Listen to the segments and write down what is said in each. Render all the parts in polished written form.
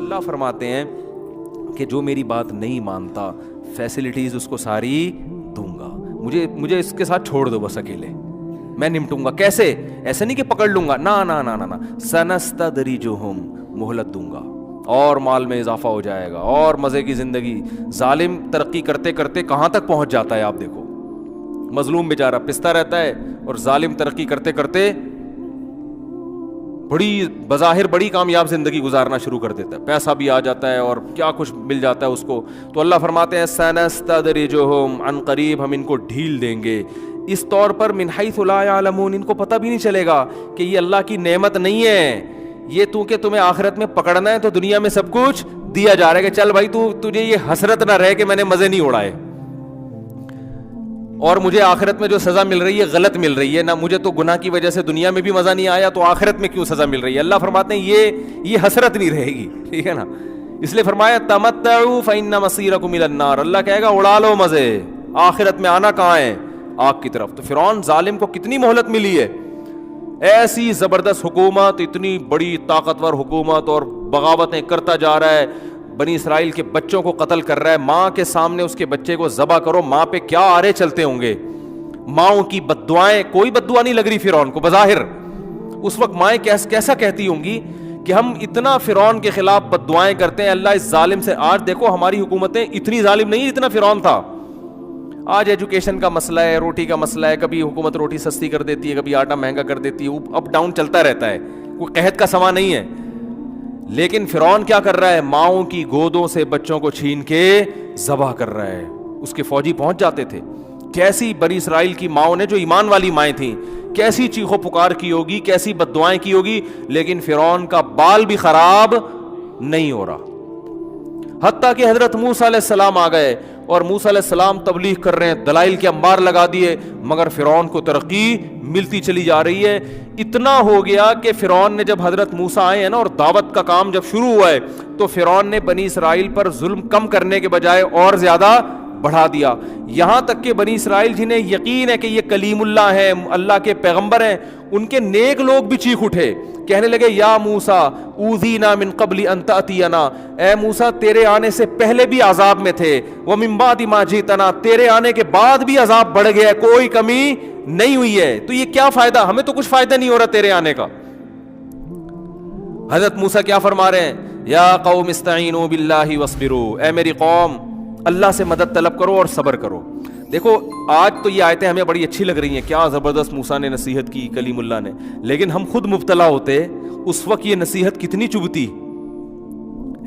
اللہ فرماتے ہیں کہ جو میری بات نہیں مانتا فیسلٹیز اس کو ساری دوں گا. مجھے اس کے ساتھ چھوڑ دو بس اکیلے, میں نمٹوں گا. کیسے؟ ایسا نہیں کہ پکڑ لوں گا, نا نا نا نا, سنستدرجہم, مہلت دوں گا اور مال میں اضافہ ہو جائے گا اور مزے کی زندگی. ظالم ترقی کرتے کرتے کہاں تک پہنچ جاتا ہے آپ دیکھو, مظلوم بیچارہ پستا رہتا ہے اور ظالم ترقی کرتے کرتے بڑی بظاہر بڑی کامیاب زندگی گزارنا شروع کر دیتا ہے, پیسہ بھی آ جاتا ہے اور کیا کچھ مل جاتا ہے اس کو. تو اللہ فرماتے ہیں سنستدرجہم, عن قریب ہم ان کو ڈھیل دیں گے اس طور پر من حیث لا یعلمون, ان کو پتہ بھی نہیں چلے گا کہ یہ اللہ کی نعمت نہیں ہے, یہ تو کہ تمہیں آخرت میں پکڑنا ہے تو دنیا میں سب کچھ دیا جا رہا ہے کہ چل بھائی تجھے یہ حسرت نہ رہے کہ میں نے مزے نہیں اڑائے اور مجھے آخرت میں جو سزا مل رہی ہے غلط مل رہی ہے, نہ مجھے تو گناہ کی وجہ سے دنیا میں بھی مزہ نہیں آیا تو آخرت میں کیوں سزا مل رہی ہے. اللہ فرماتے ہیں یہ حسرت نہیں رہے گی, ٹھیک ہے نا. اس لیے فرمایا تمتعوا فإن مصيركم إلى النار, اللہ کہے گا اڑا لو مزے, آخرت میں آنا کہاں ہے؟ آگ کی طرف. تو فرعون ظالم کو کتنی مہلت ملی ہے, ایسی زبردست حکومت, اتنی بڑی طاقتور حکومت, اور بغاوتیں کرتا جا رہا ہے, بنی اسرائیل کے بچوں کو قتل کر رہا ہے, ماں کے سامنے اس کے بچے کو ذبح کرو, ماں پہ کیا آرے چلتے ہوں گے, ماؤں کی بد دعائیں, کوئی بد دعا نہیں لگ رہی فرعون کو بظاہر. اس وقت مائیں کیسا کہتی ہوں گی کہ ہم اتنا فرعون کے خلاف بد دعائیں کرتے ہیں اللہ اس ظالم سے. آج دیکھو ہماری حکومتیں اتنی ظالم نہیں جتنا فرعون تھا. آج ایجوکیشن کا مسئلہ ہے, روٹی کا مسئلہ ہے, کبھی حکومت روٹی سستی کر دیتی ہے, کبھی آٹا مہنگا کر دیتی ہے, اپ ڈاؤن چلتا رہتا ہے, کوئی قحط کا سما نہیں ہے. لیکن فرعون کیا کر رہا ہے؟ ماؤں کی گودوں سے بچوں کو چھین کے ذبح کر رہا ہے. اس کے فوجی پہنچ جاتے تھے. کیسی بنی اسرائیل کی ماؤں نے, جو ایمان والی مائیں تھیں, کیسی چیخو پکار کی ہوگی, کیسی بد دعائیں کی ہوگی, لیکن فرعون کا بال بھی خراب نہیں ہو رہا. حتیٰ کہ حضرت موسیٰ علیہ السلام آ گئے اور موسیٰ علیہ السلام تبلیغ کر رہے ہیں, دلائل کے انبار لگا دیے, مگر فرعون کو ترقی ملتی چلی جا رہی ہے. اتنا ہو گیا کہ فرعون نے جب حضرت موسیٰ آئے ہیں نا اور دعوت کا کام جب شروع ہوا ہے, تو فرعون نے بنی اسرائیل پر ظلم کم کرنے کے بجائے اور زیادہ بڑھا دیا. یہاں تک کہ بنی اسرائیل جنہیں یقین ہے کہ یہ کلیم اللہ ہے, اللہ کے پیغمبر ہیں, ان کے نیک لوگ بھی چیخ اٹھے, کہنے لگے یا موسیٰ اوذینا من قبل ان تأتینا, اے موسیٰ تیرے آنے سے پہلے بھی عذاب میں تھے, ومن بعد ما جئتنا, تیرے آنے کے بعد بھی عذاب بڑھ گیا, کوئی کمی نہیں ہوئی ہے, تو یہ کیا فائدہ, ہمیں تو کچھ فائدہ نہیں ہو رہا تیرے آنے کا. حضرت موسیٰ کیا فرما رہے ہیں؟ یا قوم استعینوا باللہ واصبروا, اے میری قوم اللہ سے مدد طلب کرو اور صبر کرو. دیکھو آج تو یہ آیتیں ہمیں بڑی اچھی لگ رہی ہیں, کیا زبردست موسیٰ نے نصیحت کی, کلیم اللہ نے, لیکن ہم خود مبتلا ہوتے اس وقت یہ نصیحت کتنی چبھتی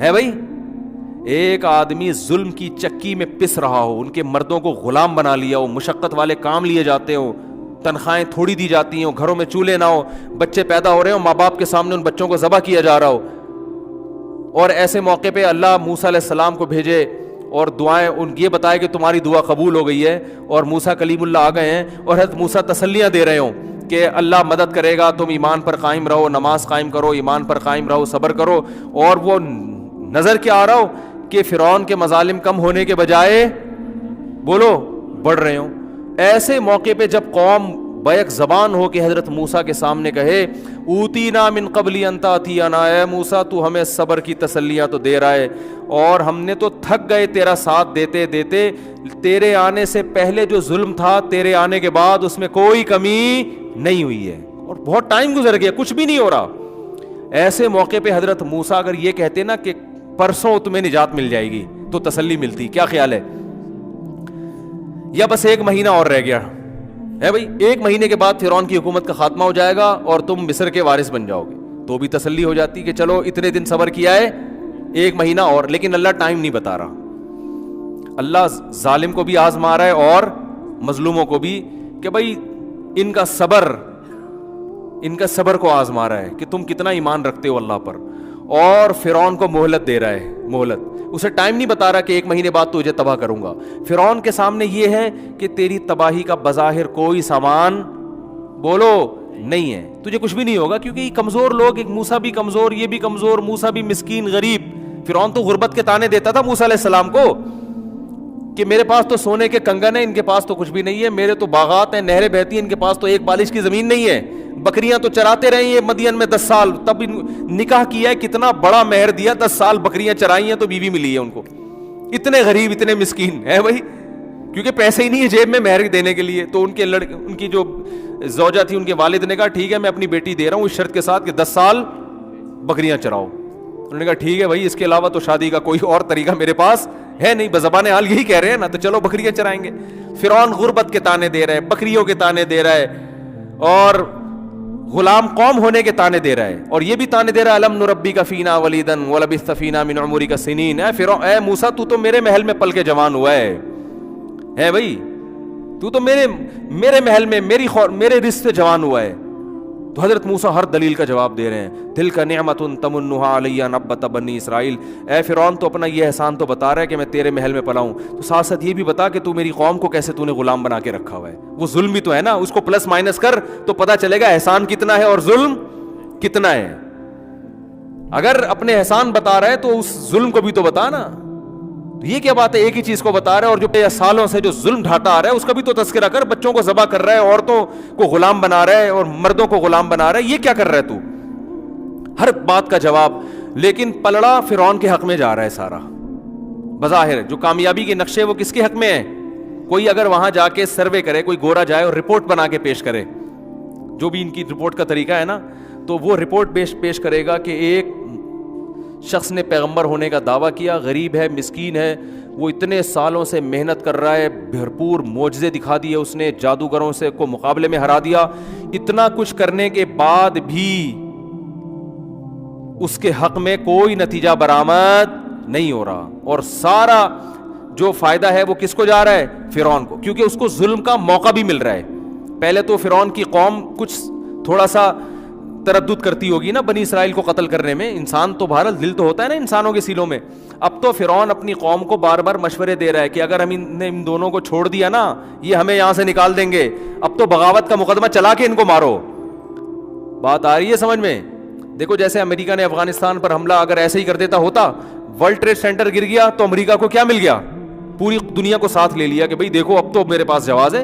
ہے بھائی. ایک آدمی ظلم کی چکی میں پس رہا ہو, ان کے مردوں کو غلام بنا لیا ہو, مشقت والے کام لیے جاتے ہوں, تنخواہیں تھوڑی دی جاتی ہوں, گھروں میں چولہے نہ ہو, بچے پیدا ہو رہے ہوں, ماں باپ کے سامنے ان بچوں کو ذبح کیا جا رہا ہو, اور ایسے موقع پہ اللہ موسیٰ علیہ السلام کو بھیجے اور دعائیں ان یہ بتائے کہ تمہاری دعا قبول ہو گئی ہے, اور موسیٰ کلیم اللہ آ گئے ہیں اور حضرت موسیٰ تسلیاں دے رہے ہوں کہ اللہ مدد کرے گا, تم ایمان پر قائم رہو, نماز قائم کرو, ایمان پر قائم رہو, صبر کرو. اور وہ نظر کیا آ رہا ہو کہ فرعون کے مظالم کم ہونے کے بجائے بولو بڑھ رہے ہوں. ایسے موقع پہ جب قوم بیک زبان ہو کہ حضرت موسیٰ کے سامنے کہے اوتینا من قبل ان تأتینا, اے موسیٰ تو ہمیں صبر کی تسلیاں تو دے رہا ہے, اور ہم نے تو تھک گئے تیرا ساتھ دیتے دیتے, تیرے آنے سے پہلے جو ظلم تھا تیرے آنے کے بعد اس میں کوئی کمی نہیں ہوئی ہے, اور بہت ٹائم گزر گیا کچھ بھی نہیں ہو رہا. ایسے موقع پہ حضرت موسیٰ اگر یہ کہتے نا کہ پرسوں تمہیں نجات مل جائے گی تو تسلی ملتی, کیا خیال ہے؟ یا بس ایک مہینہ اور رہ گیا ہے بھائی, ایک مہینے کے بعد فرعون کی حکومت کا خاتمہ ہو جائے گا اور تم مصر کے وارث بن جاؤ گے, تو بھی تسلی ہو جاتی کہ چلو اتنے دن صبر کیا ہے, ایک مہینہ اور. لیکن اللہ ٹائم نہیں بتا رہا, اللہ ظالم کو بھی آزما رہا ہے اور مظلوموں کو بھی, کہ بھائی ان کا صبر کو آزما رہا ہے کہ تم کتنا ایمان رکھتے ہو اللہ پر, اور فرعون کو مہلت دے رہا ہے, مہلت, اسے ٹائم نہیں بتا رہا کہ ایک مہینے بعد تجھے تباہ کروں گا. فرعون کے سامنے یہ ہے کہ تیری تباہی کا بظاہر کوئی سامان بولو نہیں ہے, تجھے کچھ بھی نہیں ہوگا, کیونکہ یہ کمزور لوگ, ایک موسیٰ بھی کمزور, یہ بھی کمزور, موسیٰ بھی مسکین غریب. فرعون تو غربت کے تانے دیتا تھا موسیٰ علیہ السلام کو کہ میرے پاس تو سونے کے کنگن ہیں, ان کے پاس تو کچھ بھی نہیں ہے, میرے تو باغات ہیں, نہریں بہتی ہیں, ان کے پاس تو ایک بالش کی زمین نہیں ہے. بکریاں تو چراتے رہے یہ مدین میں 10 سال, تب نکاح کیا ہے, کتنا بڑا مہر دیا, 10 سال بکریاں چرائی ہیں تو بیوی ملی ہے ان کو. اتنے غریب اتنے مسکین ہے بھائی, کیونکہ پیسے ہی نہیں ہے جیب میں مہر دینے کے لیے. تو ان کی جو زوجہ تھی, ان کے والد نے کہا ٹھیک ہے میں اپنی بیٹی دے رہا ہوں اس شرط کے ساتھ کہ 10 سال بکریاں چراؤ. انہوں نے کہا ٹھیک ہے بھائی, اس کے علاوہ تو شادی کا کوئی اور طریقہ میرے پاس ہے نہیں, بزبان حال یہی کہہ رہے ہیں نا, تو چلو بکریاں چرائیں گے. فرعون غربت کے تانے دے رہا ہے, بکریوں کے تانے دے رہا ہے, اور غلام قوم ہونے کے تانے دے رہا ہے, اور یہ بھی تانے دے رہا ہے الم نربی کا فینا ولیدن ولبثت فینا من عمرک سنین. اے موسیٰ تو تو میرے محل میں پل کے جوان ہوا ہے بھائی, تو تو میرے محل میں میرے رزق سے جوان ہوا ہے. تو حضرت موسیٰ ہر دلیل کا جواب دے رہے ہیں. تلک نعمت تمنھا علی ان عبدت بنی اسرائیل. اے فرعون تو اپنا یہ احسان تو بتا رہا ہے کہ میں تیرے محل میں پلا ہوں, تو ساتھ ساتھ یہ بھی بتا کہ تو میری قوم کو کیسے تو نے غلام بنا کے رکھا ہوا ہے. وہ ظلم بھی تو ہے نا, اس کو پلس مائنس کر تو پتہ چلے گا احسان کتنا ہے اور ظلم کتنا ہے. اگر اپنے احسان بتا رہا ہے تو اس ظلم کو بھی تو بتا نا. یہ کیا بات ہے, ایک ہی چیز کو بتا رہا ہے, اور جو سالوں سے جو ظلم ڈھاتا آ رہا ہے اس کا بھی تو تذکرہ کر. بچوں کو ذبح کر رہا ہے, عورتوں کو غلام بنا رہا ہے, اور مردوں کو غلام بنا رہا ہے, یہ کیا کر رہا ہے تو؟ ہر بات کا جواب. لیکن پلڑا فرعون کے حق میں جا رہا ہے سارا. بظاہر جو کامیابی کے نقشے وہ کس کے حق میں ہیں؟ کوئی اگر وہاں جا کے سروے کرے, کوئی گورا جائے اور رپورٹ بنا کے پیش کرے, جو بھی ان کی رپورٹ کا طریقہ ہے نا, تو وہ رپورٹ پیش کرے گا کہ ایک شخص نے پیغمبر ہونے کا دعویٰ کیا, غریب ہے, مسکین ہے, وہ اتنے سالوں سے محنت کر رہا ہے, بھرپور معجزے دکھا دیے اس نے, جادوگروں سے کو مقابلے میں ہرا دیا, اتنا کچھ کرنے کے بعد بھی اس کے حق میں کوئی نتیجہ برآمد نہیں ہو رہا, اور سارا جو فائدہ ہے وہ کس کو جا رہا ہے؟ فرعون کو, کیونکہ اس کو ظلم کا موقع بھی مل رہا ہے. پہلے تو فرعون کی قوم کچھ تھوڑا سا تردد کرتی ہوگی نا بنی اسرائیل کو قتل کرنے میں, انسان تو بہرحال دل تو ہوتا ہے نا انسانوں کے سیلوں میں. اب تو فرعون اپنی قوم کو بار بار مشورے دے رہا ہے کہ اگر ہم ان دونوں کو چھوڑ دیا نا, یہ ہمیں یہاں سے نکال دیں گے, اب تو بغاوت کا مقدمہ چلا کے ان کو مارو. بات آ رہی ہے سمجھ میں؟ دیکھو جیسے امریکہ نے افغانستان پر حملہ اگر ایسے ہی کر دیتا ہوتا, ورلڈ ٹریڈ سینٹر گر گیا تو امریکہ کو کیا مل گیا؟ پوری دنیا کو ساتھ لے لیا کہ بھئی دیکھو اب تو میرے پاس جواز ہے.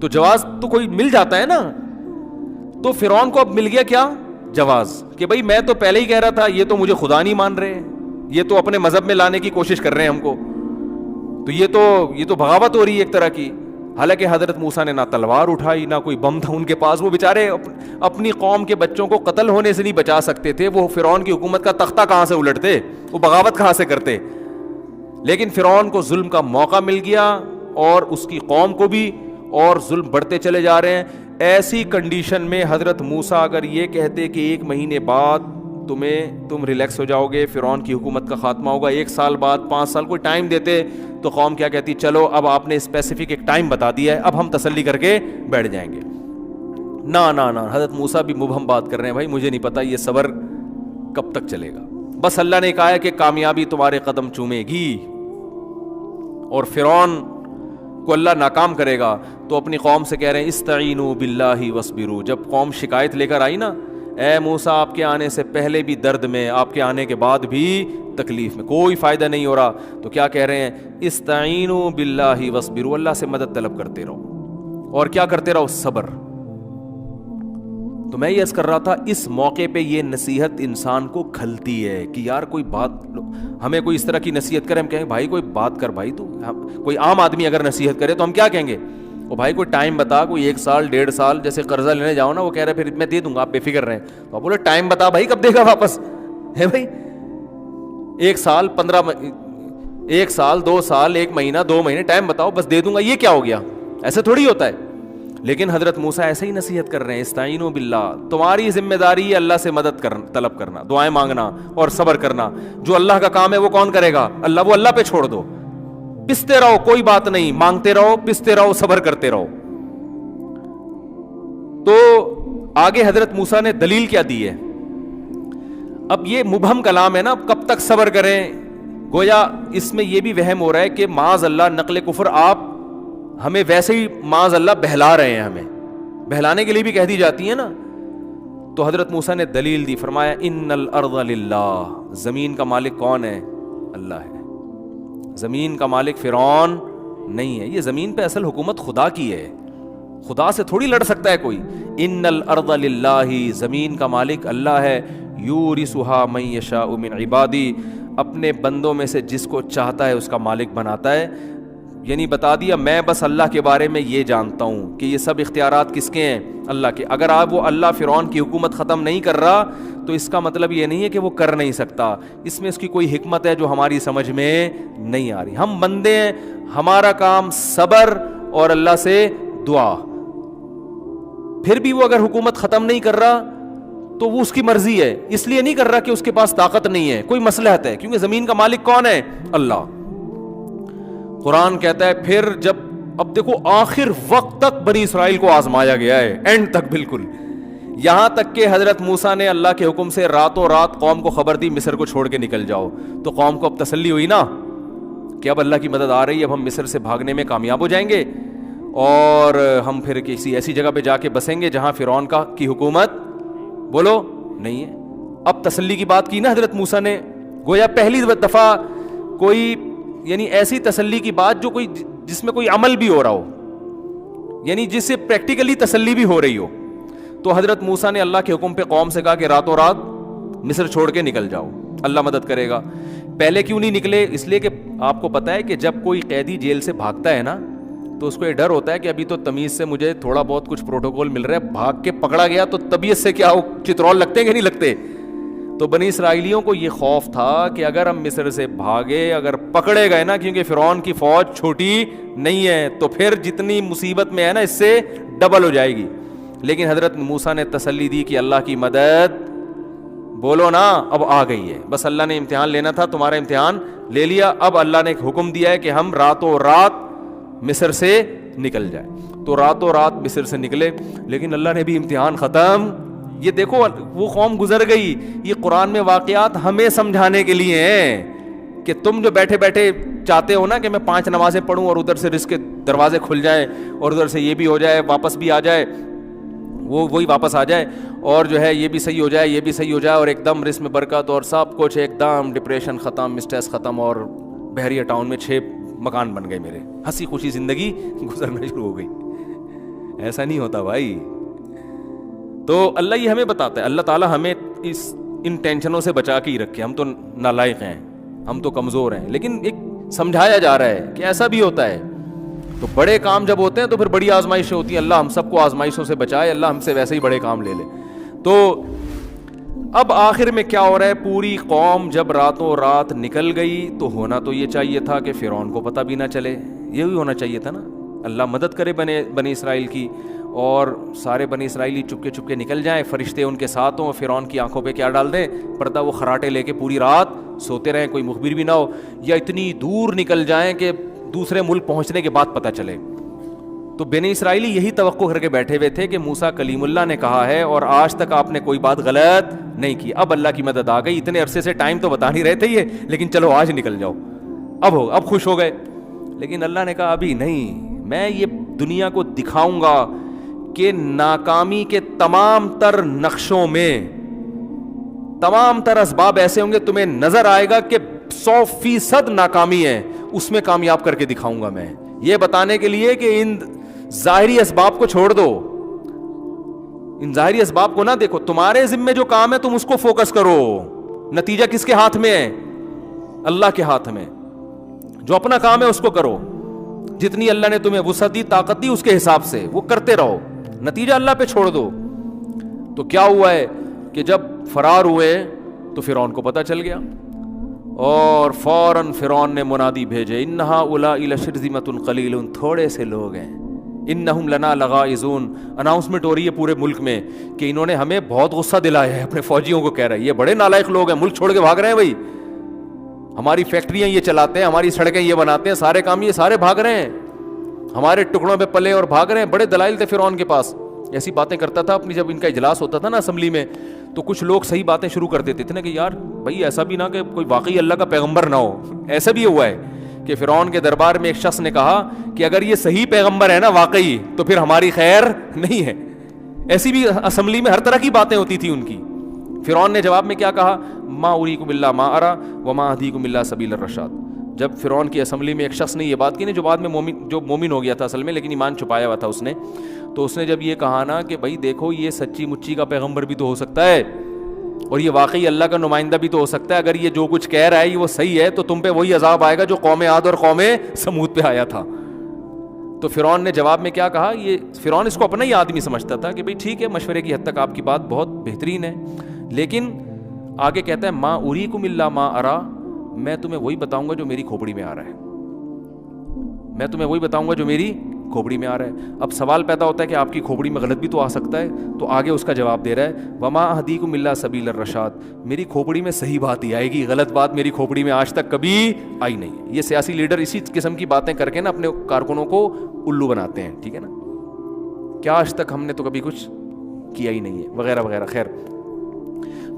تو جواز تو کوئی مل جاتا ہے نا, تو فرعون کو اب مل گیا کیا؟ جواز, کہ بھئی میں تو پہلے ہی کہہ رہا تھا, یہ تو مجھے خدا نہیں مان رہے, یہ تو اپنے مذہب میں لانے کی کوشش کر رہے ہیں ہم کو, تو یہ تو بغاوت ہو رہی ہے ایک طرح کی. حالانکہ حضرت موسیٰ نے نہ تلوار اٹھائی نہ کوئی بم تھا ان کے پاس, وہ بیچارے اپنی قوم کے بچوں کو قتل ہونے سے نہیں بچا سکتے تھے, وہ فرعون کی حکومت کا تختہ کہاں سے الٹتے, وہ بغاوت کہاں سے کرتے. لیکن فرعون کو ظلم کا موقع مل گیا, اور اس کی قوم کو بھی, اور ظلم بڑھتے چلے جا رہے ہیں. ایسی کنڈیشن میں حضرت موسیٰ اگر یہ کہتے کہ 1 مہینے بعد تم ریلیکس ہو جاؤ گے, فرعون کی حکومت کا خاتمہ ہوگا, 1 سال بعد, 5 سال, کوئی ٹائم دیتے, تو قوم کیا کہتی, چلو اب آپ نے اسپیسیفک ایک ٹائم بتا دیا ہے, اب ہم تسلی کر کے بیٹھ جائیں گے. نہ حضرت موسیٰ بھی مبہم بات کر رہے ہیں, بھائی مجھے نہیں پتا یہ صبر کب تک چلے گا, بس اللہ نے کہا ہے کہ کامیابی تمہارے قدم چومے گی, اور فرعون کو اللہ ناکام کرے گا. تو اپنی قوم سے کہہ رہے ہیں استعینوا باللہ واصبروا. جب قوم شکایت لے کر آئی نا, اے موسیٰ آپ کے آنے سے پہلے بھی درد میں, آپ کے آنے کے بعد بھی تکلیف میں, کوئی فائدہ نہیں ہو رہا, تو کیا کہہ رہے ہیں؟ استعینوا باللہ واصبروا, اللہ سے مدد طلب کرتے رہو, اور کیا کرتے رہو؟ صبر. تو میں یہ عرض کر رہا تھا, اس موقع پہ یہ نصیحت انسان کو کھلتی ہے کہ یار کوئی بات, ہمیں کوئی اس طرح کی نصیحت کرے, ہم کہیں بھائی کوئی بات کر بھائی, تو کوئی عام آدمی اگر نصیحت کرے تو ہم کیا کہیں گے؟ وہ بھائی کوئی ٹائم بتا, کوئی 1 سال 1.5 سال, جیسے قرضہ لینے جاؤ نا, وہ کہہ رہے پھر میں دے دوں گا آپ بے فکر رہیں, تو آپ بولے ٹائم بتا بھائی کب دے گا واپس, ہے بھائی 1 سال 1 سال 2 سال 1 مہینہ 2 مہینے ٹائم بتاؤ, بس دے دوں گا, یہ کیا ہو گیا؟ ایسے تھوڑی ہوتا ہے. لیکن حضرت موسیٰ ایسے ہی نصیحت کر رہے ہیں, استعینوا باللہ, تمہاری ذمہ داری ہے اللہ سے مدد طلب کرنا, دعائیں مانگنا اور صبر کرنا. جو اللہ کا کام ہے وہ کون کرے گا؟ اللہ. وہ اللہ پہ چھوڑ دو, پستے رہو, کوئی بات نہیں, مانگتے رہو, پستے رہو, صبر کرتے رہو. تو آگے حضرت موسیٰ نے دلیل کیا دی ہے؟ اب یہ مبہم کلام ہے نا, کب تک صبر کریں؟ گویا اس میں یہ بھی وہم ہو رہا ہے کہ معاذ اللہ نقل کفر آپ ہمیں ویسے ہی معاذ اللہ بہلا رہے ہیں, ہمیں بہلانے کے لیے بھی کہہ دی جاتی ہے نا. تو حضرت موسیٰ نے دلیل دی, فرمایا ان الارض للہ, زمین کا مالک کون ہے؟ اللہ ہے. زمین کا مالک فرعون نہیں ہے, یہ زمین پہ اصل حکومت خدا کی ہے. خدا سے تھوڑی لڑ سکتا ہے کوئی. ان الارض للہ, زمین کا مالک اللہ ہے. یورثھا من یشاء من عبادی, اپنے بندوں میں سے جس کو چاہتا ہے اس کا مالک بناتا ہے. یعنی بتا دیا میں بس اللہ کے بارے میں یہ جانتا ہوں کہ یہ سب اختیارات کس کے ہیں, اللہ کے. اگر آپ وہ اللہ فرعون کی حکومت ختم نہیں کر رہا تو اس کا مطلب یہ نہیں ہے کہ وہ کر نہیں سکتا, اس میں اس کی کوئی حکمت ہے جو ہماری سمجھ میں نہیں آ رہی. ہم بندے ہیں, ہمارا کام صبر اور اللہ سے دعا. پھر بھی وہ اگر حکومت ختم نہیں کر رہا تو وہ اس کی مرضی ہے, اس لیے نہیں کر رہا کہ اس کے پاس طاقت نہیں ہے, کوئی مصلحت ہے, کیونکہ زمین کا مالک کون ہے؟ اللہ. قرآن کہتا ہے پھر جب, اب دیکھو آخر وقت تک بنی اسرائیل کو آزمایا گیا ہے, اینڈ تک بالکل, یہاں تک کہ حضرت موسیٰ نے اللہ کے حکم سے راتوں رات قوم کو خبر دی مصر کو چھوڑ کے نکل جاؤ. تو قوم کو اب تسلی ہوئی نا کہ اب اللہ کی مدد آ رہی ہے, اب ہم مصر سے بھاگنے میں کامیاب ہو جائیں گے اور ہم پھر کسی ایسی جگہ پہ جا کے بسیں گے جہاں فرعون کی حکومت بولو نہیں ہے. اب تسلی کی بات کی نا حضرت موسیٰ نے, گویا پہلی دفعہ کوئی یعنی ایسی تسلی کی بات جو کوئی جس میں کوئی عمل بھی ہو رہا ہو, یعنی جس سے پریکٹیکلی تسلی بھی ہو رہی ہو. تو حضرت موسیٰ نے اللہ کے حکم پہ قوم سے کہا کہ راتوں رات مصر چھوڑ کے نکل جاؤ, اللہ مدد کرے گا. پہلے کیوں نہیں نکلے؟ اس لیے کہ آپ کو پتا ہے کہ جب کوئی قیدی جیل سے بھاگتا ہے نا تو اس کو یہ ڈر ہوتا ہے کہ ابھی تو تمیز سے مجھے تھوڑا بہت کچھ پروٹوکول مل رہا ہے, بھاگ کے پکڑا گیا تو طبیعت سے کیا چترول لگتے ہیں کہ نہیں لگتے. تو بنی اسرائیلیوں کو یہ خوف تھا کہ اگر ہم مصر سے بھاگے, اگر پکڑے گئے نا, کیونکہ فرعون کی فوج چھوٹی نہیں ہے, تو پھر جتنی مصیبت میں ہے نا اس سے ڈبل ہو جائے گی. لیکن حضرت موسیٰ نے تسلی دی کہ اللہ کی مدد بولو نا اب آ گئی ہے, بس اللہ نے امتحان لینا تھا, تمہارا امتحان لے لیا. اب اللہ نے ایک حکم دیا ہے کہ ہم راتوں رات مصر سے نکل جائیں. تو راتوں رات مصر سے نکلے, لیکن اللہ نے بھی امتحان ختم. یہ دیکھو وہ قوم گزر گئی. یہ قرآن میں واقعات ہمیں سمجھانے کے لیے ہیں کہ تم جو بیٹھے بیٹھے چاہتے ہو نا کہ میں 5 نمازیں پڑھوں اور ادھر سے رزق کے دروازے کھل جائیں اور ادھر سے یہ بھی ہو جائے, واپس بھی آ جائے, وہی واپس آ جائے, اور جو ہے یہ بھی صحیح ہو جائے, یہ بھی صحیح ہو جائے, اور ایک دم رزق میں برکت اور سب کچھ ایک دم, ڈپریشن ختم, اسٹریس ختم, اور بحریہ ٹاؤن میں 6 مکان بن گئے میرے, ہنسی خوشی زندگی گزرنا شروع ہو گئی. ایسا نہیں ہوتا بھائی. تو اللہ یہ ہمیں بتاتا ہے, اللہ تعالیٰ ہمیں ان ٹینشنوں سے بچا کے ہی رکھے. ہم تو نالائق ہیں, ہم تو کمزور ہیں, لیکن ایک سمجھایا جا رہا ہے کہ ایسا بھی ہوتا ہے. تو بڑے کام جب ہوتے ہیں تو پھر بڑی آزمائشیں ہوتی ہیں. اللہ ہم سب کو آزمائشوں سے بچائے, اللہ ہم سے ویسے ہی بڑے کام لے لے. تو اب آخر میں کیا ہو رہا ہے, پوری قوم جب راتوں رات نکل گئی تو ہونا تو یہ چاہیے تھا کہ فرعون کو پتہ بھی نہ چلے, یہ بھی ہونا چاہیے تھا نا. اللہ مدد کرے بنی اسرائیل کی, اور سارے بنی اسرائیلی چپکے چپکے نکل جائیں, فرشتے ان کے ساتھ ہوں, فرعون کی آنکھوں پہ کیا ڈال دیں پردہ, وہ خراٹے لے کے پوری رات سوتے رہیں, کوئی مخبر بھی نہ ہو, یا اتنی دور نکل جائیں کہ دوسرے ملک پہنچنے کے بعد پتہ چلے. تو بنی اسرائیلی یہی توقع کر کے بیٹھے ہوئے تھے کہ موسیٰ کلیم اللہ نے کہا ہے اور آج تک آپ نے کوئی بات غلط نہیں کی. اب اللہ کی مدد آ گئی. اتنے عرصے سے ٹائم تو بتا نہیں رہے تھے یہ, لیکن چلو آج نکل جاؤ, اب خوش ہو گئے. لیکن اللہ نے کہا ابھی نہیں, میں یہ دنیا کو دکھاؤں گا کہ ناکامی کے تمام تر نقشوں میں تمام تر اسباب ایسے ہوں گے, تمہیں نظر آئے گا کہ 100% ناکامی ہے, اس میں کامیاب کر کے دکھاؤں گا. میں یہ بتانے کے لیے کہ ان ظاہری اسباب کو چھوڑ دو, ان ظاہری اسباب کو نہ دیکھو, تمہارے ذمے جو کام ہے تم اس کو فوکس کرو. نتیجہ کس کے ہاتھ میں ہے؟ اللہ کے ہاتھ میں. جو اپنا کام ہے اس کو کرو, جتنی اللہ نے تمہیں وسعت دی, طاقت دی, اس کے حساب سے وہ کرتے رہو, نتیجہ اللہ پہ چھوڑ دو. تو کیا ہوا ہے کہ جب فرار ہوئے تو فرعون کو پتہ چل گیا, اور فوراً فرعون نے منادی بھیجے, انہا اولئک لشرذمۃ قلیل, تھوڑے سے لوگ ہیں, انہم لنا لغائظون. اناؤنسمنٹ ہو رہی ہے پورے ملک میں کہ انہوں نے ہمیں بہت غصہ دلایا ہے. اپنے فوجیوں کو کہہ رہا ہے یہ بڑے نالائق لوگ ہیں, ملک چھوڑ کے بھاگ رہے ہیں بھائی, ہماری فیکٹریاں یہ چلاتے ہیں, ہماری سڑکیں یہ بناتے ہیں, سارے کام یہ سارے بھاگ رہے ہیں, ہمارے ٹکڑوں پہ پلے اور بھاگ رہے ہیں. بڑے دلائل تھے فرعون کے پاس. ایسی باتیں کرتا تھا اپنی, جب ان کا اجلاس ہوتا تھا نا اسمبلی میں, تو کچھ لوگ صحیح باتیں شروع کر دیتے تھے نا کہ یار بھائی ایسا بھی نہ کہ کوئی واقعی اللہ کا پیغمبر نہ ہو. ایسا بھی ہوا ہے کہ فرعون کے دربار میں ایک شخص نے کہا کہ اگر یہ صحیح پیغمبر ہے نا واقعی, تو پھر ہماری خیر نہیں ہے. ایسی بھی اسمبلی میں ہر طرح کی باتیں ہوتی تھی ان کی. فرعون نے جواب میں کیا کہا, ما اریکم الا ما ارى وما اهدیکم الا سبیل الرشاد. جب فرعون کی اسمبلی میں ایک شخص نے یہ بات کی نا, جو بعد میں جو مومن ہو گیا تھا اصل میں, لیکن ایمان چھپایا ہوا تھا اس نے, تو اس نے جب یہ کہا نا کہ بھائی دیکھو یہ سچی مچی کا پیغمبر بھی تو ہو سکتا ہے اور یہ واقعی اللہ کا نمائندہ بھی تو ہو سکتا ہے, اگر یہ جو کچھ کہہ رہا ہے یہ وہ صحیح ہے تو تم پہ وہی عذاب آئے گا جو قوم عاد اور قوم سمود پہ آیا تھا. تو فرعون نے جواب میں کیا کہا, یہ فرعون اس کو اپنا ہی آدمی سمجھتا تھا کہ بھئی ٹھیک ہے مشورے کی حد تک آپ کی بات بہت بہترین ہے, لیکن آگے کہتا ہے ما اریکم الا ما ارا, میں تمہیں وہی بتاؤں گا جو میری کھوپڑی میں آ رہا ہے, میں تمہیں وہی بتاؤں گا جو میری کھوپڑی میں آ رہا ہے. اب سوال پیدا ہوتا ہے کہ آپ کی کھوپڑی میں غلط بھی تو آ سکتا ہے, تو آگے اس کا جواب دے رہا ہے وما اہدیکم الا سبیل الرشاد, میری کھوپڑی میں صحیح بات ہی آئے گی, غلط بات میری کھوپڑی میں آج تک کبھی آئی نہیں. یہ سیاسی لیڈر اسی قسم کی باتیں کر کے نا اپنے کارکنوں کو الو بناتے ہیں, ٹھیک ہے نا, کیا آج تک ہم نے تو کبھی کچھ کیا ہی نہیں ہے وغیرہ وغیرہ. خیر,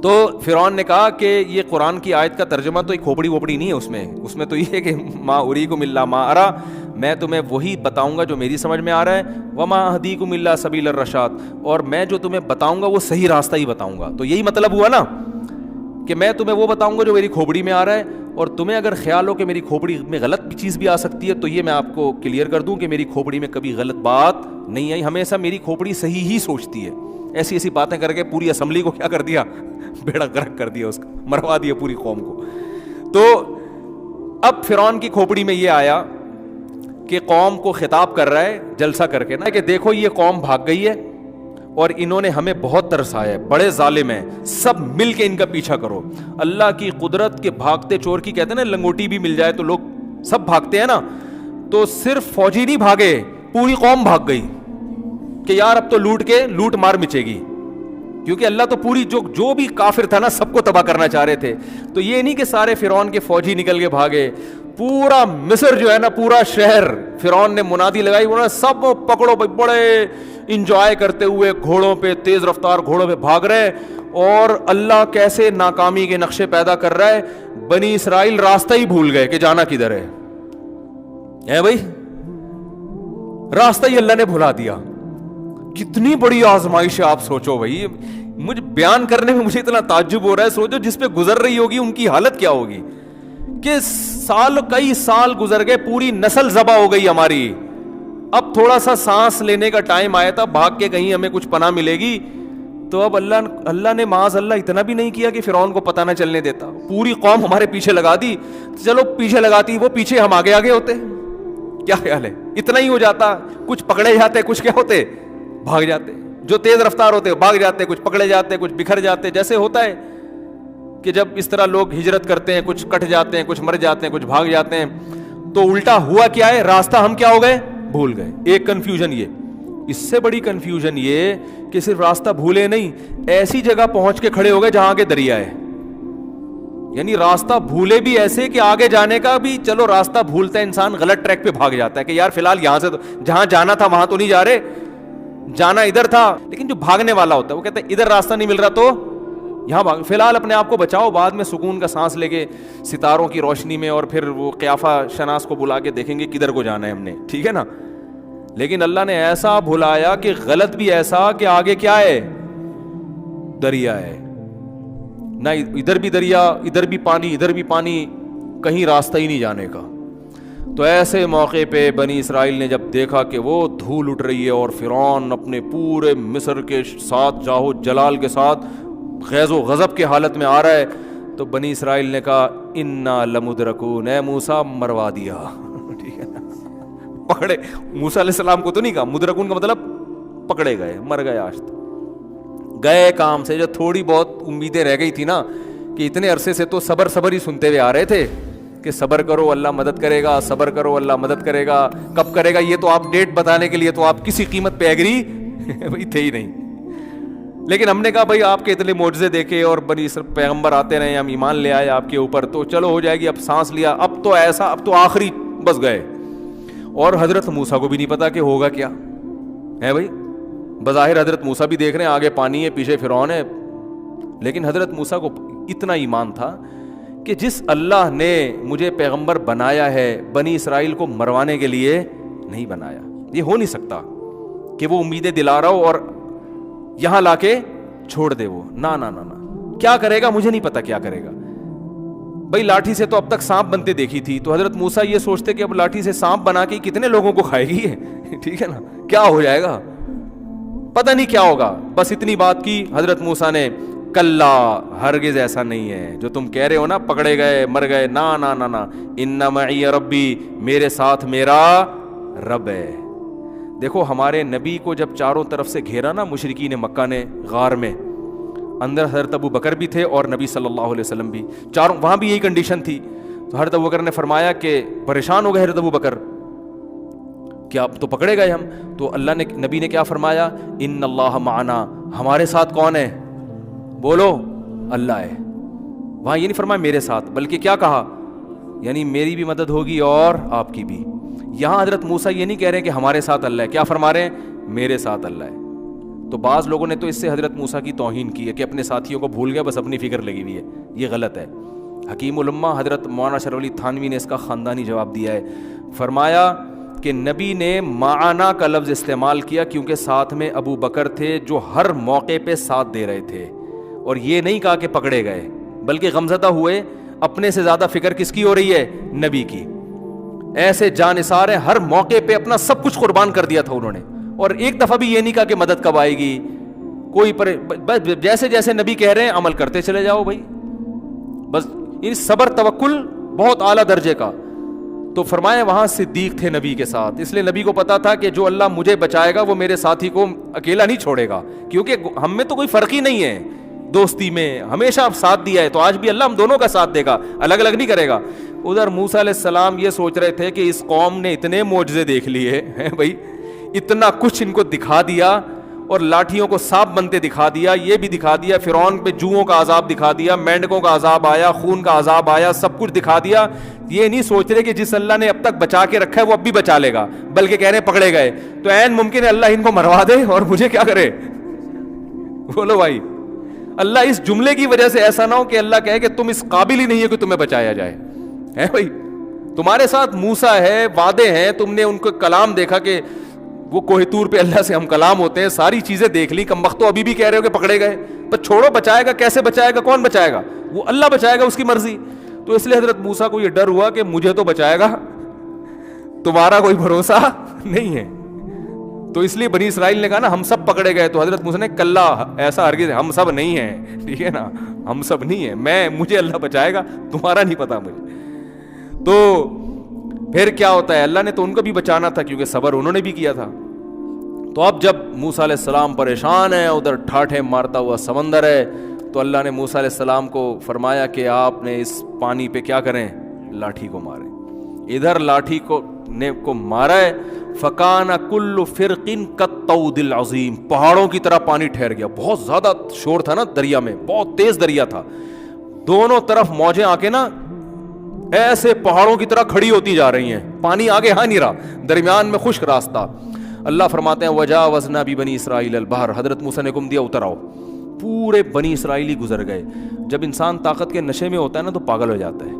تو فرعون نے کہا کہ یہ قرآن کی آیت کا ترجمہ تو ایک کھوپڑی ووپڑی نہیں ہے, اس میں تو یہ ہے کہ ما اریکم الا ما ارا, میں تمہیں وہی بتاؤں گا جو میری سمجھ میں آ رہا ہے, وما اہدیکم الا سبیل الرشاد, اور میں جو تمہیں بتاؤں گا وہ صحیح راستہ ہی بتاؤں گا. تو یہی مطلب ہوا نا کہ میں تمہیں وہ بتاؤں گا جو میری کھوپڑی میں آ رہا ہے, اور تمہیں اگر خیال ہو کہ میری کھوپڑی میں غلط بھی چیز بھی آ سکتی ہے تو یہ میں آپ کو کلیئر کر دوں کہ میری کھوپڑی میں کبھی غلط بات نہیں آئی, ہمیشہ میری کھوپڑی صحیح ہی سوچتی ہے. ایسی ایسی باتیں کر کے پوری اسمبلی کو کیا کر دیا, بیڑا غرق کر دیا, اس کا مروا دیا پوری قوم کو. تو اب فرعون کی کھوپڑی میں یہ آیا کہ قوم کو خطاب کر رہا ہے جلسہ کر کے نا کہ دیکھو یہ قوم بھاگ گئی ہے اور انہوں نے ہمیں بہت ترسایا ہے, بڑے ظالم ہیں, سب مل کے ان کا پیچھا کرو. اللہ کی قدرت کے بھاگتے چور کی کہتے ہیں نا, لنگوٹی بھی مل جائے تو لوگ سب بھاگتے ہیں نا, تو صرف فوجی نہیں بھاگے, پوری قوم بھاگ گئی کہ یار اب تو لوٹ مار مچے گی, کیونکہ اللہ تو پوری جو بھی کافر تھا نا سب کو تباہ کرنا چاہ رہے تھے. تو یہ نہیں کہ سارے فرعون کے فوجی نکل کے بھاگے, پورا مصر جو ہے نا, پورا شہر فرعون نے منادی لگائی, انہوں نے سب پکڑو بھائی, بڑے انجوائے کرتے ہوئے گھوڑوں پہ, تیز رفتار گھوڑوں پہ بھاگ رہے, اور اللہ کیسے ناکامی کے نقشے پیدا کر رہا ہے. بنی اسرائیل راستہ ہی بھول گئے کہ جانا کدھر ہے بھائی, راستہ ہی اللہ نے بھلا دیا. کتنی بڑی آزمائش ہے آپ سوچو بھائی, مجھے بیان کرنے میں مجھے اتنا تعجب ہو رہا ہے. سوچو جس پہ گزر رہی ہوگی ان کی حالت کیا ہوگی, کہ کئی سال گزر گئے, پوری نسل ذبح ہو گئی ہماری, اب تھوڑا سا سانس لینے کا ٹائم آیا تھا, بھاگ کے کہیں ہمیں کچھ پناہ ملے گی. تو اب اللہ نے معاذ اللہ اتنا بھی نہیں کیا کہ فرعون کو پتہ نہ چلنے دیتا, پوری قوم ہمارے پیچھے لگا دی. چلو پیچھے لگاتی, وہ پیچھے ہم آگے ہوتے, کیا خیال ہے, اتنا ہی ہو جاتا. کچھ پکڑے جاتے, کچھ کیا ہوتے, بھاگ جاتے. جو تیز رفتار ہوتے بھاگ جاتے, کچھ پکڑے جاتے, کچھ بکھر جاتے. جیسے ہوتا ہے کہ جب اس طرح لوگ ہجرت کرتے ہیں, کچھ کٹ جاتے ہیں, کچھ مر جاتے ہیں, کچھ بھاگ جاتے ہیں. تو الٹا ہوا کیا ہے, راستہ ہم کیا ہو گئے, بھول گئے. ایک کنفیوژن یہ, اس سے بڑی کنفیوژن یہ کہ صرف راستہ بھولے نہیں, ایسی جگہ پہنچ کے کھڑے ہو گئے جہاں آگے دریا ہے. یعنی راستہ بھولے بھی ایسے کہ آگے جانے کا بھی, چلو راستہ بھولتا ہے انسان, غلط ٹریک پہ بھاگ جاتا ہے کہ یار فی الحال یہاں سے تو جہاں جانا تھا وہاں تو نہیں جا رہے, جانا ادھر تھا. لیکن جو بھاگنے والا ہوتا ہے وہ کہتا ہے ادھر راستہ نہیں مل رہا تو یہاں بھاگ, فی الحال اپنے آپ کو بچاؤ, بعد میں سکون کا سانس لے کے ستاروں کی روشنی میں, اور پھر وہ قیافہ شناس کو بلا کے دیکھیں گے کدھر کو جانا ہے ہم نے, ٹھیک ہے نا. لیکن اللہ نے ایسا بھلایا کہ غلط بھی ایسا کہ آگے کیا ہے, دریا ہے, نہ ادھر بھی دریا, ادھر بھی پانی, ادھر بھی پانی, کہیں راستہ ہی نہیں جانے کا. تو ایسے موقع پہ بنی اسرائیل نے جب دیکھا کہ وہ دھول اٹھ رہی ہے اور فرعون اپنے پورے مصر کے ساتھ جاہو جلال کے ساتھ غیظ و غضب کے حالت میں آ رہا ہے, تو بنی اسرائیل نے کہا انا لمدرکون, اے موسیٰ مروا دیا. ٹھیک ہے نا, پکڑے. موسیٰ علیہ السلام کو تو نہیں کہا, مدرکون کا مطلب پکڑے گئے, مر گئے. آج تو گئے کام سے. جو تھوڑی بہت امیدیں رہ گئی تھی نا, کہ اتنے عرصے سے تو صبر ہی سنتے ہوئے آ رہے تھے کہ صبر کرو اللہ مدد کرے گا, صبر کرو اللہ مدد کرے گا, کب کرے گا یہ تو آپ ڈیٹ بتانے کے لیے تو آپ کسی قیمت پہ ایگری بھائی تھے ہی نہیں. لیکن ہم نے کہا بھائی آپ کے اتنے معجزے دیکھے اور بنی پیغمبر آتے رہے, ہم ایمان لے آئے آپ کے اوپر, تو چلو ہو جائے گی. اب سانس لیا, اب تو ایسا, اب تو آخری بس گئے. اور حضرت موسیٰ کو بھی نہیں پتا کہ ہوگا کیا ہے بھائی. بظاہر حضرت موسیٰ بھی دیکھ رہے ہیں آگے پانی ہے, پیچھے فرعون ہے, لیکن حضرت موسیٰ کو اتنا ایمان تھا کہ جس اللہ نے مجھے پیغمبر بنایا ہے, بنی اسرائیل کو مروانے کے لیے نہیں بنایا. یہ ہو نہیں سکتا کہ وہ امیدیں دلا رہا ہو اور یہاں لا کے چھوڑ دے وہ. نا نا نا نا, کیا کرے گا مجھے نہیں پتا کیا کرے گا. بھائی لاٹھی سے تو اب تک سانپ بنتے دیکھی تھی, تو حضرت موسیٰ یہ سوچتے کہ اب لاٹھی سے سانپ بنا کے کتنے لوگوں کو کھائے گی ہے, ٹھیک ہے نا, کیا ہو جائے گا. پتہ نہیں کیا ہوگا. بس اتنی بات کی حضرت موسیٰ نے, کلا ہرگز ایسا نہیں ہے جو تم کہہ رہے ہو نا, پکڑے گئے مر گئے, نا نا نا نا, ان معی ربی, میرے ساتھ میرا رب ہے. دیکھو ہمارے نبی کو جب چاروں طرف سے گھیرا نا مشرکین مکہ نے غار میں, اندر حضرت ابو بکر بھی تھے اور نبی صلی اللہ علیہ وسلم بھی, چاروں, وہاں بھی یہی کنڈیشن تھی. تو حضرت ابو بکر نے فرمایا کہ پریشان ہو گئے حضرت ابو بکر, کیا اب تو پکڑے گئے ہم. تو اللہ نے, نبی نے کیا فرمایا, ان اللہ معنا, ہمارے ساتھ کون ہے, بولو اللہ ہے. وہاں یہ نہیں فرمایا میرے ساتھ, بلکہ کیا کہا, یعنی میری بھی مدد ہوگی اور آپ کی بھی. یہاں حضرت موسیٰ یہ نہیں کہہ رہے کہ ہمارے ساتھ اللہ ہے, کیا فرما رہے ہیں, میرے ساتھ اللہ ہے. تو بعض لوگوں نے تو اس سے حضرت موسیٰ کی توہین کی ہے کہ اپنے ساتھیوں کو بھول گیا, بس اپنی فکر لگی ہوئی ہے. یہ غلط ہے. حکیم الامہ حضرت مولانا شرف علی تھانوی نے اس کا خاندانی جواب دیا ہے. فرمایا کہ نبی نے معنا کا لفظ استعمال کیا کیونکہ ساتھ میں ابو بکر تھے جو ہر موقع پہ ساتھ دے رہے تھے, اور یہ نہیں کہا کہ پکڑے گئے, بلکہ غمزدہ ہوئے. اپنے سے زیادہ فکر کس کی ہو رہی ہے, نبی کی. ایسے جانثار ہیں, ہر موقع پہ اپنا سب کچھ قربان کر دیا تھا انہوں نے, اور ایک دفعہ بھی یہ نہیں کہا کہ مدد کب آئے گی کوئی پر, بس جیسے جیسے نبی کہہ رہے ہیں عمل کرتے چلے جاؤ بھائی, بس یہ صبر توکل بہت اعلیٰ درجے کا. تو فرمایا وہاں صدیق تھے نبی کے ساتھ, اس لیے نبی کو پتا تھا کہ جو اللہ مجھے بچائے گا وہ میرے ساتھی کو اکیلا نہیں چھوڑے گا, کیونکہ ہم میں تو کوئی فرق ہی نہیں ہے, دوستی میں ہمیشہ ساتھ دیا ہے, تو آج بھی اللہ ہم دونوں کا ساتھ دے گا, الگ الگ نہیں کرے گا. ادھر موسیٰ علیہ السلام یہ سوچ رہے تھے کہ اس قوم نے اتنے معجزے دیکھ لیے ہیں بھائی, اتنا کچھ ان کو دکھا دیا, اور لاٹھیوں کو سانپ بنتے دکھا دیا, یہ بھی دکھا دیا, فرعون پہ جوؤں کا عذاب دکھا دیا, مینڈکوں کا عذاب آیا, خون کا عذاب آیا, سب کچھ دکھا دیا. یہ نہیں سوچ رہے کہ جس اللہ نے اب تک بچا کے رکھا ہے وہ اب بھی بچا لے گا, بلکہ کہہ رہے پکڑے گئے تو عین ممکن ہے اللہ ان کو مروا دے اور مجھے کیا کرے. بولو بھائی, اللہ اس جملے کی وجہ سے ایسا نہ ہو کہ اللہ کہے کہ تم اس قابل ہی نہیں ہے کہ تمہیں بچایا جائے. ہے بھائی, تمہارے ساتھ موسیٰ ہے, وعدے ہیں, تم نے ان کو کلام دیکھا کہ وہ کوہ طور پہ اللہ سے ہم کلام ہوتے ہیں, ساری چیزیں دیکھ لی, کم وقت تو ابھی بھی کہہ رہے ہو کہ پکڑے گئے, پر چھوڑو, بچائے گا کیسے, بچائے گا کون بچائے گا, وہ اللہ بچائے گا, اس کی مرضی. تو اس لیے حضرت موسیٰ کو یہ ڈر ہوا کہ مجھے تو بچائے گا, تمہارا کوئی بھروسہ نہیں ہے. تو اس لیے بنی اسرائیل نے کہا نا ہم سب پکڑے گئے, تو حضرت موسیٰ نے کلا, ایسا ہرگز, ہم سب نہیں ہیں, ٹھیک ہے نا, ہم سب نہیں ہیں, مجھے اللہ بچائے گا, تمہارا نہیں پتا مجھے. تو پھر کیا ہوتا ہے, اللہ نے تو ان کو بھی بچانا تھا کیونکہ صبر انہوں نے بھی کیا تھا. تو اب جب موسیٰ علیہ السلام پریشان ہیں, ادھر ٹھاٹھے مارتا ہوا سمندر ہے, تو اللہ نے موسیٰ علیہ السلام کو فرمایا کہ آپ نے اس پانی پہ کیا کریں, لاٹھی کو ماریں. ادھر لاٹھی کو مارا ہے, فکان کل فرقن کالطود العظیم, پہاڑوں کی طرح پانی ٹھہر گیا. بہت زیادہ شور تھا نا دریا میں, بہت تیز دریا تھا, دونوں طرف موجیں آ کے نا ایسے پہاڑوں کی طرح کھڑی ہوتی جا رہی ہیں, پانی آگے ہاں نہیں رہا, درمیان میں خشک راستہ. اللہ فرماتے ہیں وجاوزنا ببنی اسرائیل البحر, حضرت موسیٰ نے حکم دیا اتر آؤ, پورے بنی اسرائیلی گزر گئے. جب انسان طاقت کے نشے میں ہوتا ہے نا تو پاگل ہو جاتا ہے.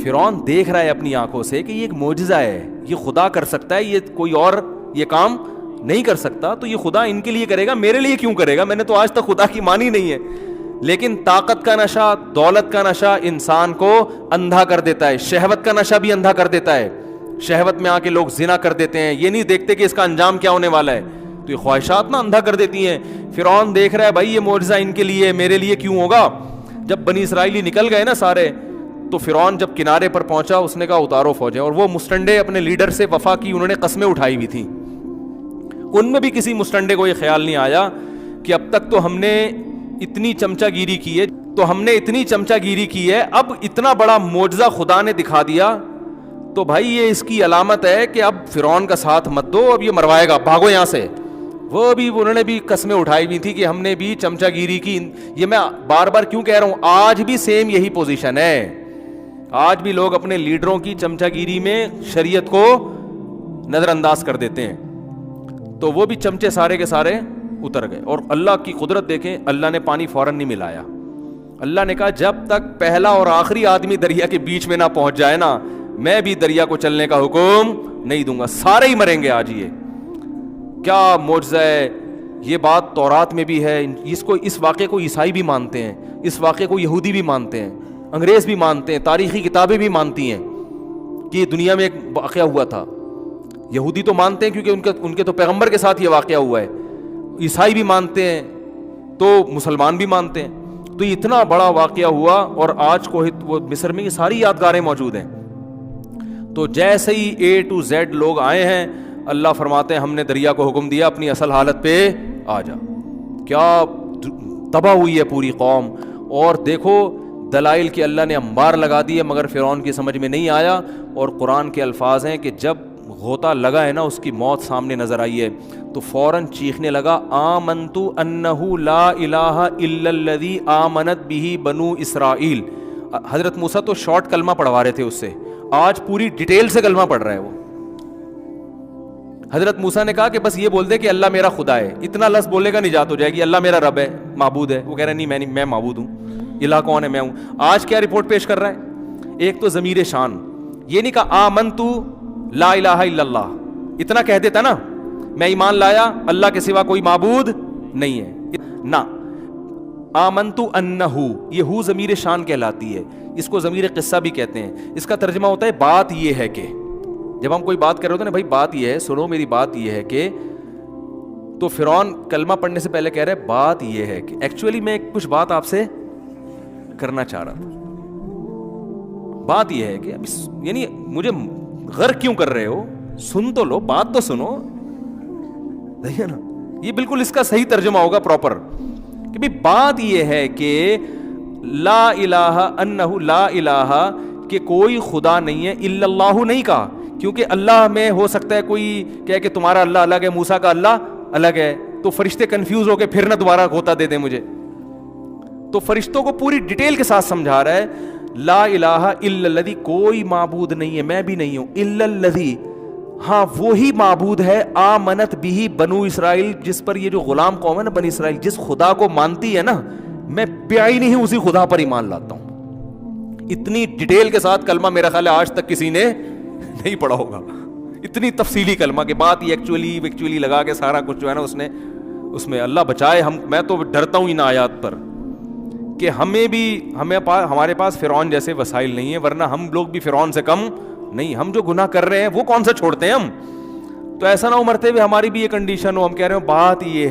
فرعون دیکھ رہا ہے اپنی آنکھوں سے کہ یہ ایک معجزہ ہے, یہ خدا کر سکتا ہے, یہ کوئی اور یہ کام نہیں کر سکتا, تو یہ خدا ان کے لیے کرے گا, میرے لیے کیوں کرے گا, میں نے تو آج تک خدا کی مانی نہیں ہے. لیکن طاقت کا نشہ, دولت کا نشہ انسان کو اندھا کر دیتا ہے, شہوت کا نشہ بھی اندھا کر دیتا ہے. شہوت میں آ کے لوگ زنا کر دیتے ہیں, یہ نہیں دیکھتے کہ اس کا انجام کیا ہونے والا ہے, تو یہ خواہشات نا اندھا کر دیتی ہیں. فرعون دیکھ رہا ہے بھائی یہ معجزہ ان کے لیے, میرے لیے کیوں ہوگا. جب بنی اسرائیلی نکل گئے نا سارے, تو فرعون جب کنارے پر پہنچا اس نے کہا اتارو فوجیں, اور وہ مسٹنڈے اپنے لیڈر سے وفا کی انہوں نے قسمیں اٹھائی ہوئی تھیں, ان میں بھی کسی مسٹنڈے کو یہ خیال نہیں آیا کہ اب تک تو ہم نے اتنی چمچہ گیری کی ہے, تو ہم نے اتنی چمچہ گیری کی ہے, اب اتنا بڑا معجزہ خدا نے دکھا دیا, تو بھائی یہ اس کی علامت ہے کہ اب فرعون کا ساتھ مت دو, اب یہ مروائے گا, بھاگو یہاں سے. وہ بھی انہوں نے بھی قسمیں اٹھائی ہوئی تھی کہ ہم نے بھی چمچہ گیری کی. یہ میں بار بار کیوں کہہ رہا ہوں, آج بھی سیم یہی پوزیشن ہے, آج بھی لوگ اپنے لیڈروں کی چمچہ گیری میں شریعت کو نظر انداز کر دیتے ہیں. تو وہ بھی چمچے سارے کے سارے اتر گئے, اور اللہ کی قدرت دیکھیں, اللہ نے پانی فوراً نہیں ملایا. اللہ نے کہا جب تک پہلا اور آخری آدمی دریا کے بیچ میں نہ پہنچ جائے نا, میں بھی دریا کو چلنے کا حکم نہیں دوں گا, سارے ہی مریں گے آج. یہ کیا معجزہ ہے, یہ بات تورات میں بھی ہے. اس واقعے کو عیسائی بھی مانتے ہیں, اس واقعے کو یہودی بھی مانتے ہیں, انگریز بھی مانتے ہیں, تاریخی کتابیں بھی مانتی ہیں کہ یہ دنیا میں ایک واقعہ ہوا تھا. یہودی تو مانتے ہیں کیونکہ ان کے تو پیغمبر کے ساتھ یہ واقعہ ہوا ہے, عیسائی بھی مانتے ہیں تو مسلمان بھی مانتے ہیں. تو یہ اتنا بڑا واقعہ ہوا اور آج کو وہ مصر میں یہ ساری یادگاریں موجود ہیں. تو جیسے ہی اے ٹو زیڈ لوگ آئے ہیں, اللہ فرماتے ہیں ہم نے دریا کو حکم دیا اپنی اصل حالت پہ آ جا. کیا تباہ ہوئی ہے پوری قوم. اور دیکھو دلائل کہ اللہ نے انبار لگا دیے مگر فرعون کی سمجھ میں نہیں آیا. اور قرآن کے الفاظ ہیں کہ جب غوطہ لگا ہے نا, اس کی موت سامنے نظر آئی ہے تو فوراً چیخنے لگا آمنت انہ لا الہ الا الذی آمنت بہ بنو اسرائیل. حضرت موسیٰ تو شارٹ کلمہ پڑھوا رہے تھے اس سے, آج پوری ڈیٹیل سے کلمہ پڑھ رہا ہے وہ. حضرت موسیٰ نے کہا کہ بس یہ بول دے کہ اللہ میرا خدا ہے, اتنا لفظ بولنے کا نجات ہو جائے گی. اللہ میرا رب ہے, معبود ہے. وہ کہہ رہا نہیں میں معبود ہوں. الہ کون ہے؟ میں ہوں. آج کیا رپورٹ پیش کر رہا ہے؟ ایک تو ضمیر شان, یہ نہیں کہا آمنت لا الہ الا اللہ, اتنا کہہ دیتا نا میں ایمان لایا اللہ کے سوا کوئی معبود نہیں ہے نہ. آمنت انہ, یہ ہو ضمیر شان کہلاتی ہے. اس کو ضمیر قصہ بھی کہتے ہیں. اس کا ترجمہ ہوتا ہے بات یہ ہے کہ. جب ہم کوئی بات کر رہے ہوتے ہیں نا, بھائی بات یہ ہے, سنو میری بات یہ ہے کہ, تو فرعون کلمہ پڑھنے سے پہلے کہہ رہے بات یہ ہے کہ ایکچولی میں کچھ بات آپ سے کرنا چاہ رہا تھا. بات یہ ہے کہ یعنی مجھے غرق کیوں کر رہے ہو, سن تو لو, بات تو سنو. ہے نا, یہ بالکل اس کا صحیح ترجمہ ہوگا پراپر کہ بھی بات یہ ہے کہ لا الہ انہ لا الہ, کہ کوئی خدا نہیں ہے, الا اللہ نہیں کہا کیونکہ اللہ میں ہو سکتا ہے کوئی کہے کہ تمہارا اللہ الگ ہے, موسیٰ کا اللہ الگ ہے, تو فرشتے کنفیوز ہو کے پھر نہ دوبارہ غوطہ دے دیں مجھے. تو فرشتوں کو پوری ڈیٹیل کے ساتھ سمجھا رہا ہے لا الہ الا الذی, کوئی معبود نہیں ہے, میں بھی نہیں ہوں, الا الذی, ہاں وہی معبود ہے, آمنت بھی بنو اسرائیل, جس پر یہ جو غلام قوم ہے نا بنی اسرائیل, جس خدا کو مانتی ہے نا, میں پیائی نہیں ہوں اسی خدا پر ایمان لاتا ہوں. اتنی ڈیٹیل کے ساتھ کلمہ میرا خیال ہے آج تک کسی نے نہیں پڑھا ہوگا, اتنی تفصیلی کلمہ کہ بات یہ ایکچولی لگا کے سارا کچھ جو ہے نا اس میں اللہ بچائے. میں تو ڈرتا ہوں ان آیات پر کہ ہمارے پاس فرعون جیسے وسائل نہیں ہیں, ورنہ ہم لوگ بھی فرعون سے کم نہیں. ہم جو گناہ کر رہے ہیں وہ کون سا چھوڑتے ہیں ہم. تو ایسا نہ ہو مرتے ہوئے ہماری بھی یہ کنڈیشن ہو, ہم کہہ رہے ہوں بات یہ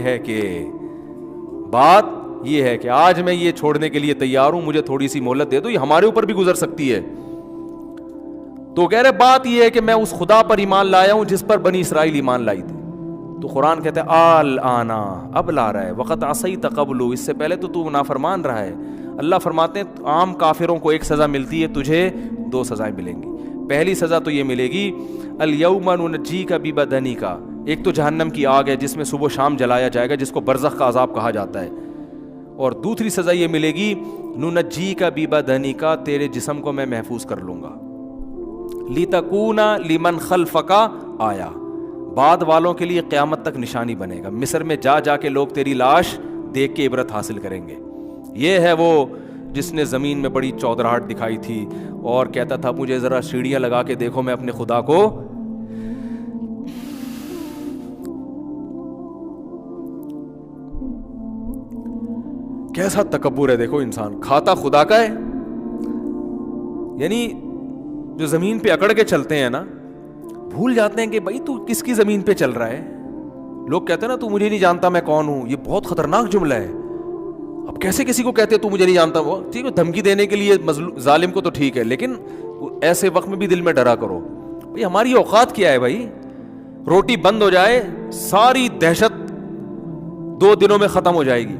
ہے کہ آج میں یہ چھوڑنے کے لیے تیار ہوں, مجھے تھوڑی سی مہلت دے دو, یہ ہمارے اوپر بھی گزر سکتی ہے. تو کہہ رہے بات یہ ہے کہ میں اس خدا پر ایمان لایا ہوں جس پر بنی اسرائیل ایمان لائی تھی. تو قرآن کہتے ہیں آل آنا, اب لا رہا ہے, وقت عصیت قبل, اس سے پہلے تو نافرمان رہا ہے. اللہ فرماتے ہیں عام کافروں کو ایک سزا ملتی ہے, تجھے 2 سزائیں ملیں گی. پہلی سزا تو یہ ملے گی الیوم ننجیک ببدنک, ایک تو جہنم کی آگ ہے جس میں صبح و شام جلایا جائے گا, جس کو برزخ کا عذاب کہا جاتا ہے. اور دوسری سزا یہ ملے گی ننجیک ببدنک, تیرے جسم کو میں محفوظ کر لوں گا, لتکون لمن خلفک آیا, بعد والوں کے لیے قیامت تک نشانی بنے گا. مصر میں جا کے لوگ تیری لاش دیکھ کے عبرت حاصل کریں گے. یہ ہے وہ جس نے زمین میں بڑی چودراہٹ دکھائی تھی اور کہتا تھا مجھے ذرا سیڑھیاں لگا کے دیکھو میں اپنے خدا کو. کیسا تکبر ہے دیکھو, انسان کھاتا خدا کا ہے. یعنی جو زمین پہ اکڑ کے چلتے ہیں نا, بھول جاتے ہیں کہ بھائی تو کس کی زمین پہ چل رہا ہے. لوگ کہتے ہیں نا تو مجھے نہیں جانتا میں کون ہوں, یہ بہت خطرناک جملہ ہے. اب کیسے کسی کو کہتے تو مجھے نہیں جانتا, وہ ٹھیک ہے دھمکی دینے کے لیے ظالم کو تو ٹھیک ہے, لیکن ایسے وقت میں بھی دل میں ڈرا کرو بھائی ہماری اوقات کیا ہے. بھائی روٹی بند ہو جائے ساری دہشت 2 دنوں میں ختم ہو جائے گی.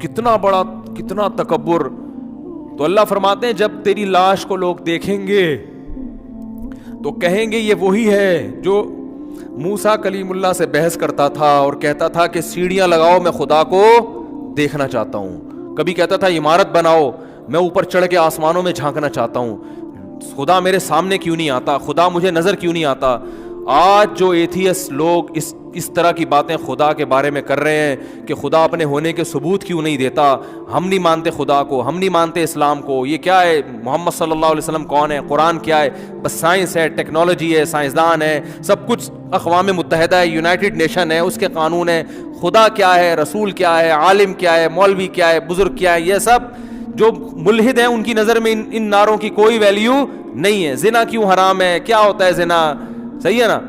کتنا تکبر. تو اللہ فرماتے ہیں جب تیری لاش کو لوگ دیکھیں گے تو کہیں گے یہ وہی ہے جو موسیٰ کلیم اللہ سے بحث کرتا تھا اور کہتا تھا کہ سیڑھیاں لگاؤ میں خدا کو دیکھنا چاہتا ہوں. کبھی کہتا تھا عمارت بناؤ میں اوپر چڑھ کے آسمانوں میں جھانکنا چاہتا ہوں, خدا میرے سامنے کیوں نہیں آتا, خدا مجھے نظر کیوں نہیں آتا. آج جو ایتھیس لوگ اس طرح کی باتیں خدا کے بارے میں کر رہے ہیں کہ خدا اپنے ہونے کے ثبوت کیوں نہیں دیتا, ہم نہیں مانتے خدا کو, ہم نہیں مانتے اسلام کو, یہ کیا ہے, محمد صلی اللہ علیہ وسلم کون ہے, قرآن کیا ہے, بس سائنس ہے, ٹیکنالوجی ہے, سائنسدان ہے, سب کچھ اقوام متحدہ ہے, یونائٹڈ نیشن ہے, اس کے قانون ہے, خدا کیا ہے, رسول کیا ہے, عالم کیا ہے, مولوی کیا ہے, بزرگ کیا ہے, یہ سب جو ملحد ہیں ان کی نظر میں ان نعروں کی کوئی ویلیو نہیں ہے. زنا کیوں حرام ہے, کیا ہوتا ہے زنا, صحیح ہے نا,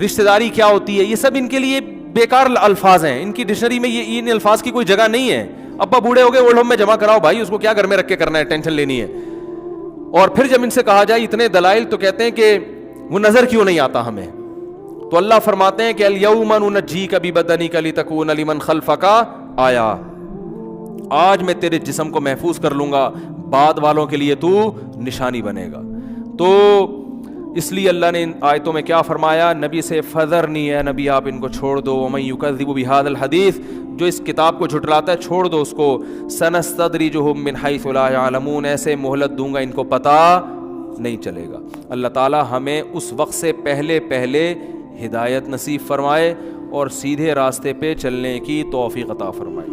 رشتہ داری کیا ہوتی ہے, یہ سب ان کے لیے بیکار الفاظ ہیں, ان کی ڈکشنری میں یہ ان الفاظ کی کوئی جگہ نہیں ہے. ابا بوڑھے ہو گئے, اولڈ ہوم میں جمع کراؤ بھائی, اس کو کیا گھر میں رکھ کے کرنا ہے, ٹینشن لینی ہے. اور پھر جب ان سے کہا جائے اتنے دلائل, تو کہتے ہیں کہ وہ نظر کیوں نہیں آتا ہمیں. تو اللہ فرماتے ہیں کہ الیوم ننجیک ببدنک لتکون لمن خلفک آیا, آج میں تیرے جسم کو محفوظ کر لوں گا, بعد والوں کے لیے تو نشانی بنے گا. تو اس لیے اللہ نے ان آیتوں میں کیا فرمایا, نبی سے فذر نہیں ہے, نبی آپ ان کو چھوڑ دو. ومن یکذب بہذا الحدیث, جو اس کتاب کو جھٹلاتا ہے چھوڑ دو اس کو. سنستدرجہم من حیث لا یعلمون, ایسے مہلت دوں گا ان کو پتہ نہیں چلے گا. اللہ تعالی ہمیں اس وقت سے پہلے پہلے ہدایت نصیب فرمائے اور سیدھے راستے پہ چلنے کی توفیق عطا فرمائے.